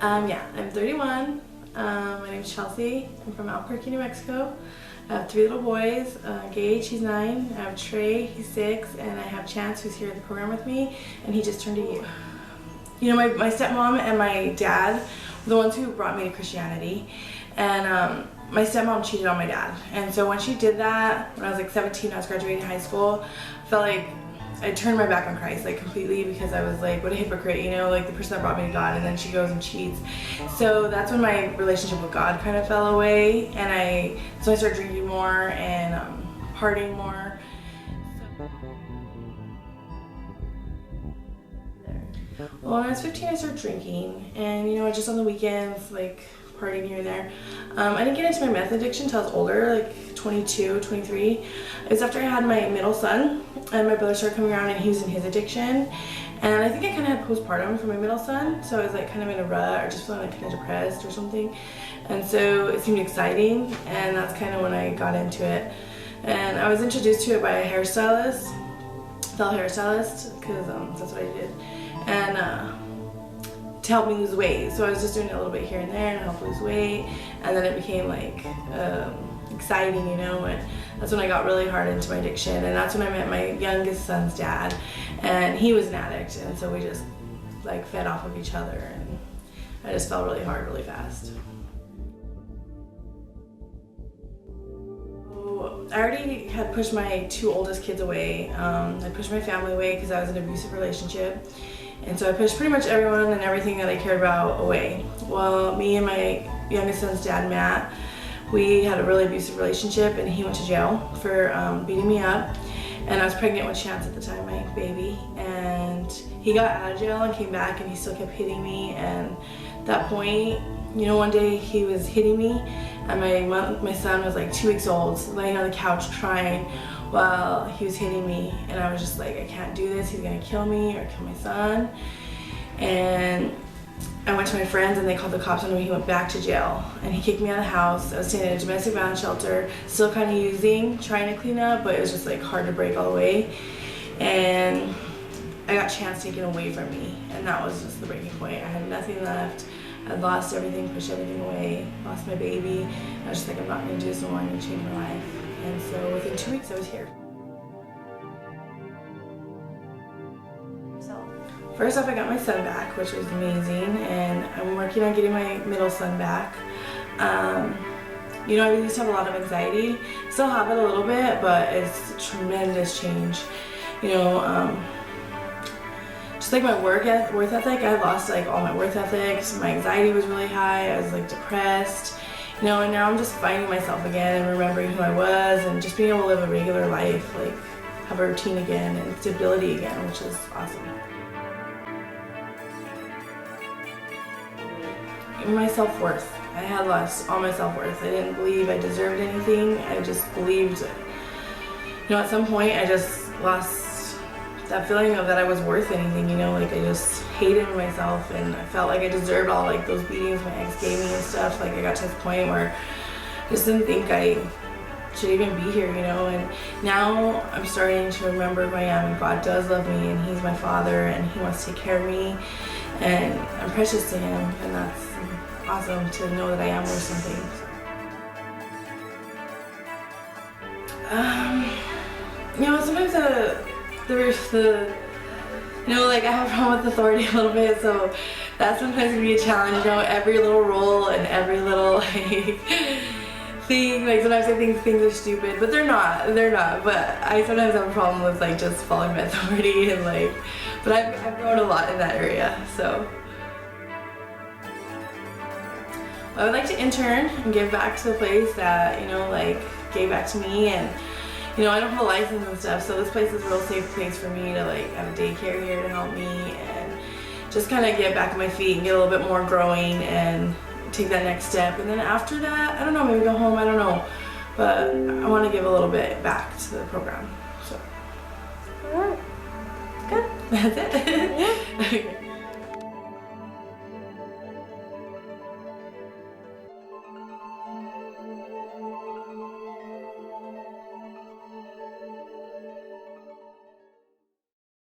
Yeah, I'm 31. My name's Chelsea. I'm from Albuquerque, New Mexico. I have 3 little boys. Gage, he's 9. I have Trey, he's 6. And I have Chance, who's here at the program with me, and he just turned 8. You know, my stepmom and my dad were the ones who brought me to Christianity. And my stepmom cheated on my dad. And so when she did that, when I was like 17, I was graduating high school, I felt like I turned my back on Christ, like completely, because I was like, what a hypocrite, you know, like the person that brought me to God, and then she goes and cheats. So that's when my relationship with God kind of fell away, and so I started drinking more and partying more. Well, when I was 15, I started drinking, and you know, just on the weekends, like partying here and there. I didn't get into my meth addiction until I was older, like 22, 23. It was after I had my middle son, and my brother started coming around and he was in his addiction. And I think I kind of had postpartum for my middle son, so I was like kind of in a rut or just feeling like kind of depressed or something. And so it seemed exciting, and that's kind of when I got into it. And I was introduced to it by a hairstylist, fellow hairstylist, because that's what I did. And to help me lose weight. So I was just doing it a little bit here and there to help lose weight, and then it became like exciting, you know, and that's when I got really hard into my addiction, and that's when I met my youngest son's dad, and he was an addict, and so we just like fed off of each other, and I just fell really hard really fast. I already had pushed my 2 oldest kids away. I pushed my family away because I was in an abusive relationship. And so I pushed pretty much everyone and everything that I cared about away. Well, me and my youngest son's dad, Matt, we had a really abusive relationship, and he went to jail for beating me up. And I was pregnant with Chance at the time, my baby. And he got out of jail and came back, and he still kept hitting me. And at that point, you know, one day he was hitting me, and my son was like 2 weeks old, laying on the couch crying while he was hitting me, and I was just like, I can't do this, he's gonna kill me or kill my son. And I went to my friends, and they called the cops on him. He went back to jail, and he kicked me out of the house. I was staying in a domestic violence shelter, still kind of using, trying to clean up, but it was just like hard to break all the way. And I got Chance taken away from me, and that was just the breaking point. I had nothing left. I'd lost everything, pushed everything away, lost my baby. I was just like, I'm not gonna do this anymore, I'm gonna change my life. And so within 2 weeks, I was here. First off, I got my son back, which was amazing, and I'm working on getting my middle son back. You know, I used to have a lot of anxiety. Still have it a little bit, but it's a tremendous change. You know, just like my work ethic, I lost like all my work ethics. My anxiety was really high. I was like depressed. You know, and now I'm just finding myself again and remembering who I was, and just being able to live a regular life, like have a routine again and stability again, which is awesome. My self-worth. I had lost all my self-worth. I didn't believe I deserved anything. I just believed, you know, at some point I just lost that feeling of that I was worth anything, you know, like I just hated myself, and I felt like I deserved all like those beatings my ex gave me and stuff. Like I got to this point where I just didn't think I should even be here, you know. And now I'm starting to remember who I am, and God does love me, and He's my Father, and He wants to take care of me, and I'm precious to Him, and that's awesome to know that I am worth something. You know, sometimes you know, like I have a problem with authority a little bit, so that sometimes can be a challenge. You know, every little rule and every little like thing. Like sometimes I think things are stupid, but they're not. But I sometimes have a problem with like just following my authority, and like, but I've grown a lot in that area. So I would like to intern and give back to the place that, you know, like gave back to me. And you know, I don't have a license and stuff, so this place is a real safe place for me to like have a daycare here to help me and just kind of get back on my feet and get a little bit more growing and take that next step. And then after that, I don't know, maybe go home, I don't know, but I want to give a little bit back to the program. So, All right. Good. That's it. Yeah. Okay.